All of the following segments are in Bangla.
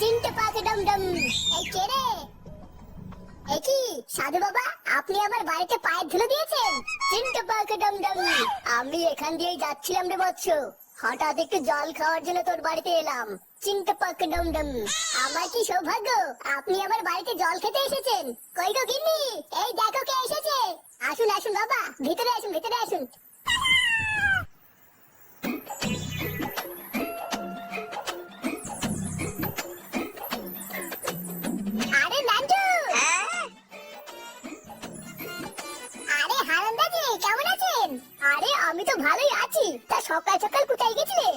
চিনতে পাকে ডমডম। এই কে রে? এই কি সাধু বাবা, আপনি আমার বাড়িতে পায়ের ধুলো দিয়েছেন? চিনতে পাকে ডমডম। আমি এখান দিয়েই যাচ্ছিলাম রে বৎস, হঠাৎ একটু জল খাওয়ার জন্য তোর বাড়িতে এলাম। চিনতে পাকে ডমডম। আমার কি সৌভাগ্য, আপনি আমার বাড়িতে জল খেতে এসেছেন। কই গো গিন্নি, এই দেখো কে এসেছে। আসুন আসুন বাবা, ভিতরে আসুন ভিতরে আসুন। আরে নান্টু, আরে হারান্দাজি কেমন আছেন? আরে আমি তো ভালোই আছি, তা সকাল সকাল কোথায় গেছিলে?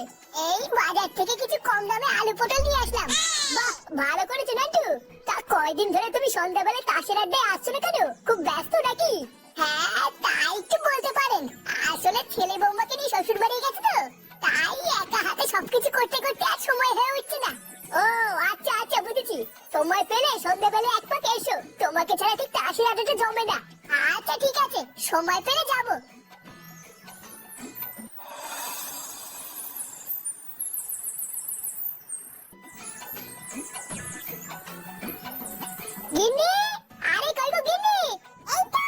এই বাজার থেকে কিছু কম দামে আলু পটল নিয়ে আসলাম। বাহ, ভালো করেছো নান্টু। তা কয়দিন ধরে তুমি সন্ধ্যাবেলায় তাসের আড্ডায় আসছো না কেন? খুব ব্যস্ত নাকি? হ্যাঁ তাই একটু বলতে পারেন, আসলে ছেলে বৌমাকে নিয়ে শ্বশুর বাড়ি গেছে তো, তাই একা হাতে সবকিছু করতে করতে আর সময় হয়ে উঠছে না। ও আচ্ছা আচ্ছা বুঝেছি, সময় পেলে সন্ধ্যাবেলা এক পাক এসো, তোমাকে ছাড়া ঠিক তাসের আড্ডাটা জমে না। আচ্ছা ঠিক আছে, সময় পেলে যাবো। গিন্নি, আরে কই গো গিন্নি? এই তো।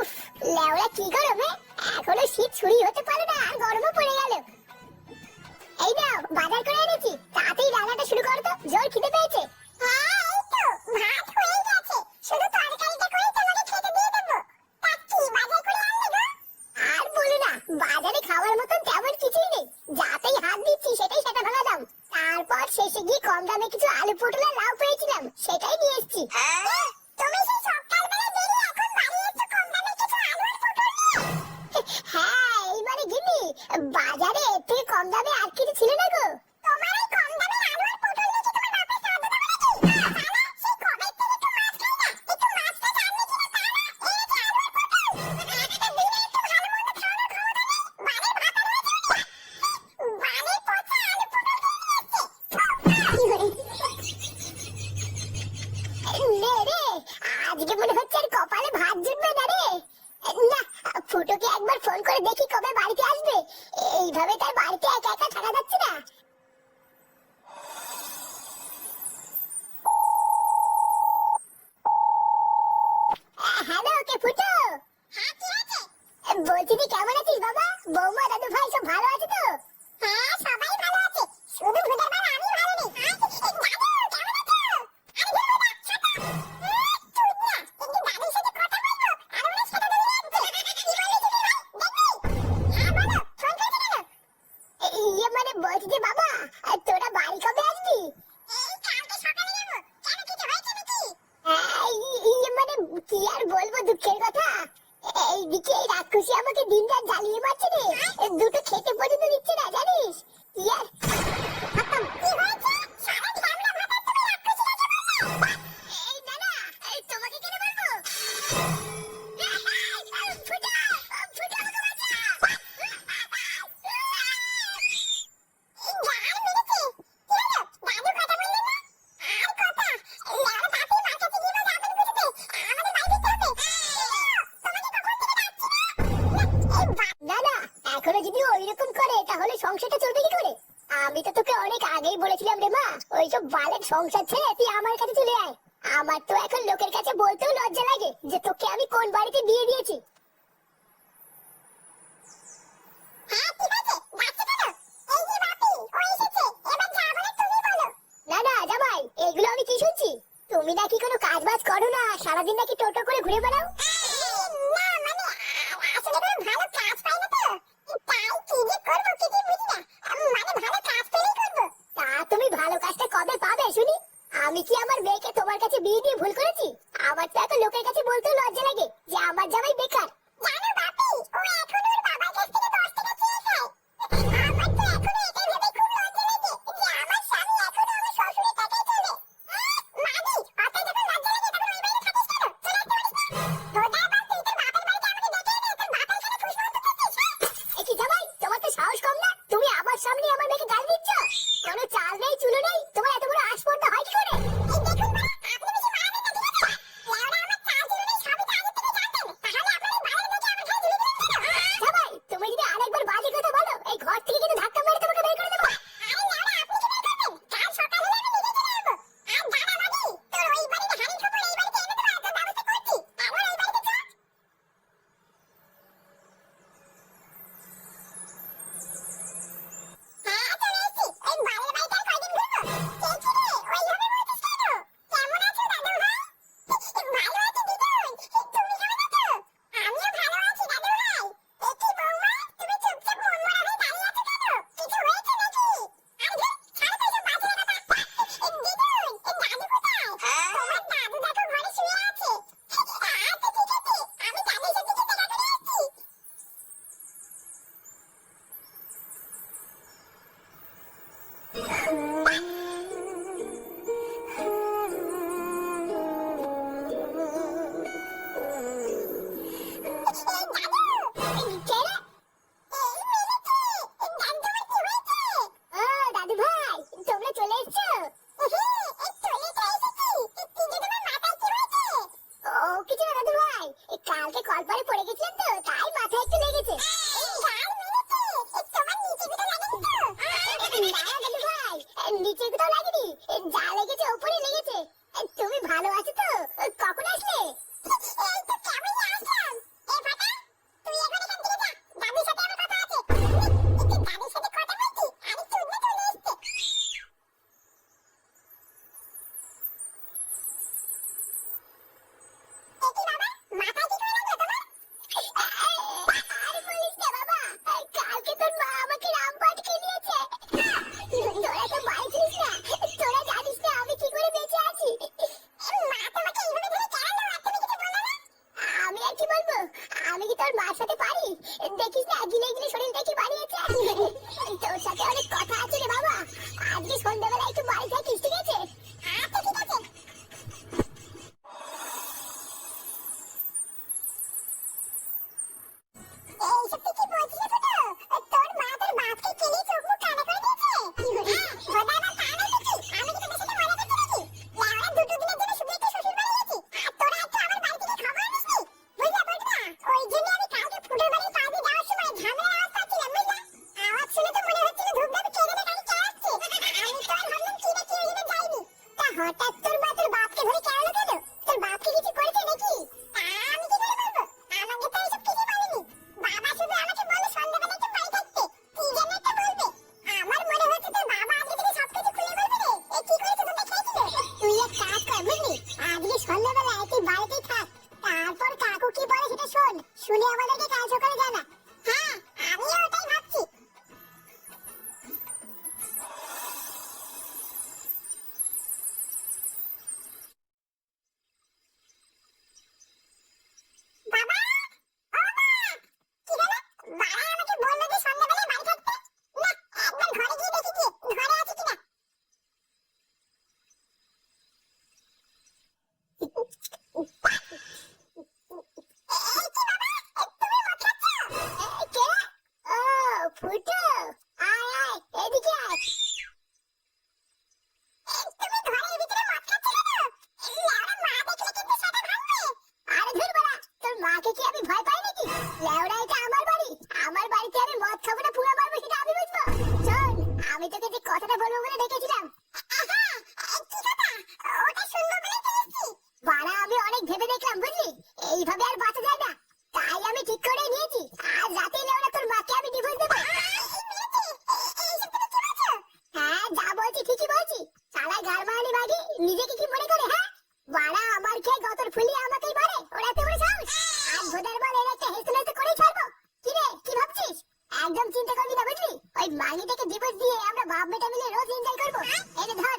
উফ, লেওড়া কি গরমে, এখনো শীত ছুরি হতে পারে না আর গরমও পড়ে গেল। এই নাও বাজার করে এনেছি, তাড়াতাড়ি রান্নাটা শুরু করো তো, জোর খিদে পেয়েছে। হ্যাঁ এই তো ভাত হয়ে গেছে, শুধু তরকারিটা করে তোমাকে খেতে দিয়ে দেবো। তা কি বাজার করে আনলে গো? আর বলো না, বাজারে খাওয়ার মতন তেমন কিছুই নেই, যাতেই হাত দিচ্ছি সেটাই সেটা ভাঙা দাম। তারপর শেষে গিয়ে কম দামে কিছু আলু পটল আর লাউ পেয়েছিলাম, সেটাই নিয়ে এসেছি। তুমি সেই সকালবেলা বেরিয়ে এখন বাড়ি এসেছো কম দামে কিছু আলু আর পটল নিয়ে? হ্যাঁ এইবারে গিন্নি, বাজারে এর থেকে কম দামে আর কিছু ছিল না গো। তোমার এই কম দামে আলু আর পটল নিয়ে কি তোমার বাপের সাধ্য দেবে নাকি? জানো সেই কবে থেকে একটু মাছ খাই না, একটু মাছটা জানলে কি না তা না, এই যে আলু আর পটল দিনে একটু ভালো মন্দ খাওয়ানোর ক্ষমতা নেই, বাড়ির ভাত আর হয়েছে নাকি? বাড়ির পচা আলু পটল কিনে নিয়ে এসছে। নে রে, আজকে মনে হচ্ছে আর কপালে ভাত জুটবে না রে। না, ফুটোকে একবার ফোন করে দেখি কবে বাড়িতে আসবে, এইভাবে তার বাড়িতে একা একা থাকা যাচ্ছে না। হ্যালো কে ফুটো? হ্যাঁ কি আছে? বলছি তুই কেমন আছিস বাবা? বৌমা দাদু ভাই সব ভালো আছে তো? হ্যাঁ সবাই ভালো আছে, শুধু ভুদের বার আমি ভালো নেই। দাদু কেমন আছো? আরে ভুদা ছাতা তুই না একটু দাদুর সাথে কথা বলবো, আর ওরা সেটা ধরে রাখছে। কি বললি তুই ভাই? দেখবি? হ্যাঁ বলো, ফোন করেছে কেন? ইয়ে মানে বলছি যে বাবা, তোরা বাড়ি কবে আসবি? এই কালকে সকালে যাব। কেন কিছু হয়েছে নাকি? ইয়ে মানে কি আর বলবো দুঃখের কথা, এইদিকে এই রাক্ষসী আমাকে দিন রাত জ্বালিয়ে মারছে রে, দুটো খেতে পর্যন্ত দিচ্ছে না জানিস। কি আর কি হয়েছে? সারা ঝামলা মাথায় তুমি রাক্ষসী রাজা বললে? এই না না, তোমাকে কেন বলবো? ফুটা ফুটা আমাকে বাঁচা। এখনো যদি ওইরকম করে তাহলে সংসারটা চলবে কি করে? আমি তো তোকে অনেক আগেই বলেছিলাম রে মা, ওইসব বালের সংসার ছেড়ে তুই আমার কাছে চলে আয়। আমার তো এখন লোকের কাছে বলতেও লজ্জা লাগে যে তোকে আমি কোন বাড়িতে বিয়ে দিয়েছি। না না জামাই, এগুলো আমি কি শুনছি? তুমি নাকি কোনো কাজ বাজ করো না, সারাদিন নাকি টোটো করে ঘুরে বেড়াও। না মানে আসলে কোনো ভালো কাজ পাই না তো, তাই কি যে করবো কিছু বুঝি না, মানে ভালো কাজ পেলেই করবো। তা তুমি ভালো কাজটা কবে পাবে শুনি? আমি কি আমার মেয়েকে তোমার কাছে বিয়ে দিয়ে ভুল করেছি? আমার তো এখন লোকের কাছে বলতেও লজ্জা লাগে যে আমার জামাই বেকার। জানো বাপি, ও এখন ওর বাবার কাছ থেকে 10 টাকা চেয়ে খায়। আমার তো এখনো এটা ভেবে খুব লজ্জা লাগে যে আমার স্বামী এখনো আমার শ্বশুরের টাকায় চলে। মানি অত যখন লজ্জা লাগে তখন ওই বাড়িতে থাকিস কেন? চলে আসতে পারিস না? ভোদা বাপ, তুই তোর বাপের বাড়িতে আমাকে ডেকে এনে তোর বাপের সাথে খুশমন্ত করছিস। এ কি জামাই, তোমার তো সাহস কম না? তুমি আমার সামনে আমার মেয়েকে গাল দিচ্ছ? কোনো চাল নেই চুলো নেই, তোমার এত বড় আসপর্দা হয় কি করে? এই দেখুন মা, আপনি বেশি মারাবেন না ঠিক আছে? লেওড়া আমার চাল চুলো নেই সবই তো আগে থেকে জানতেন, তাহলে আপনার এই বালের মেয়েকে আমার ঘরে তুলে দিলেন কেন? জামাই তুমি যদি আরেকবার বাজে কথা বলো, এই ঘর থেকে কিন্তু ধাক্কা মেরে তোমাকে বের করে দেবো। আরে লেওড়া আপনি কি বের করবেন? কাল সকাল হলে আমি নিজে চলে আসবো। দাদু ভাই তোমরা চলে এসছো? ও কিছু না দাদু ভাই, কালকে কলপারে পড়ে গেছিলাম তো তাই মাথায় একটু লেগেছে। না দাদু ভাই, নিচে কোথাও লাগেনি, যা লেগেছে ওপরে লেগেছে। তুমি ভালো আছো তো? কখন আসলে? আর বলিস না বাবা, কালকে তোর মা আমাকে রামপাট কিনিয়েছে। তোরা তো বাড়ি ছিলিস না, তোরা জানিস না আমি কি করে বেঁচে আছি। আমি আর কি বলবো, আমি কি তোর মার সাথে পারি? দেখিস না গিলে গিলে শরীরটা কি বাড়িয়েছে। তোর সাথে অনেক কথা আছে রে বাবা, আজকে সন্ধ্যাবেলা একটু বাড়ি থাকিস, ঠিক আছে? আচ্ছা ঠিক আছে। এইসব তুই কি বলছিস ফুটো? তোর মা তোর বাপকে কেলিয়ে চোখ মুখ কানা করে দিয়েছে। ভোদা আমার কানা দেখি, আমি কি তোদের সাথে মজা করতে নাকি? লেওড়া দুটো দিনের জন্য শুধু একটু শ্বশুর বাড়ি গেছি, আর তোরা একটু আমার বাড়ি থেকে খবর আনিসনি। বুঝলা বলটা? ওই জন্য আমি কালকে ফুটোর বাড়ি পা দিয়ে যাওয়ার সময় ঝামেলার আওয়াজ পাচ্ছিলাম, বুঝলা? আওয়াজ শুনে তো মনে হচ্ছিল ধূপধাপ কেড়ে গাড়ি চালাচ্ছে। আমি তো আর ভাবলাম কি না কি ওই জন্য যাইনি। তা হঠাৎ তোর মা তোর বাপকে ধরে কেন কেন? তোর বাপকে কিছু করেছে নাকি? তা আমি কি করে বলবো? আমাকে তো এইসব কিছু বলেনি। বাবা শুধু আমাকে বলে সন্ধ্যাবেলা একটু বাড়ি থাকতে, কি যেন একটা বলবে। আমার মনে হচ্ছে তোর বাবা আজকে থেকে সবকিছু খুলে বলবে রে। এ কি করেছে তোমরা খেয়েছিল? তুই এক কাজ কর বুঝলি, আজকে সন্ধ্যাবেলা তুই বাড়িতেই থাক, তারপর কাকু কি বলে সেটা শোন, শুনে আমাদেরকে কাল সকালে জানা। হ্যাঁ আমিও ওটাই ভাবছি। বাবা, ও বাবা, কি হলো? বাবা আমাকে বললো যে সন্ধ্যাবেলা বাড়ি থাকতে। না, একবার ঘরে গিয়ে দেখি কি ঘরে আছে কিনা। ফুটো, আয় আয় এদিকে আয়। তুমি ঘরের ভিতরে মদ খাচ্ছিলে না? লেওড়া মা দেখলে কিন্তু সেটা ভাঙবে। আরে ধুর বাড়া, তোর মাকে কি আমি ভয় পাই নাকি? লেওড়া এটা আমার বাড়ি, আমার বাড়িতে আমি মদ খাবো না পুরো মারবো সেটা আমি বুঝবো। শোন, আমি তোকে যে কথাটা বলবো বলে ডেকেছিলাম। কি কথা? ওটা শুনবো বলেই তো এসেছি। বাড়া আমি অনেক ভেবে দেখলাম বুঝলি, এইভাবে আর বাঁচা যায় না, তাই আমি ঠিক করে নিয়েছি আজ রাতেই লেওড়া তোর মাকে আমি ডিভোর্স দেবো। হ্যাঁ যা বলছি ঠিকই বলছি, শালা গারমানি মাগি নিজেকে কি মনে করে? হ্যাঁ বাড়া আমার খেয়ে গতর ফুলিয়ে আমাকেই মারে, ওরা এত বড় সাহস। আর ভোদার বল এর একটা হেসে হেসে করেই ছাড়বো। কি রে কি ভাবছিস? একদম চিন্তা করবি না বুঝলি, ওই মাগিটাকে ডিভোর্স দিয়ে আমরা বাপ বেটা মিলে রোজ এনজয় করবো। এই যে ধর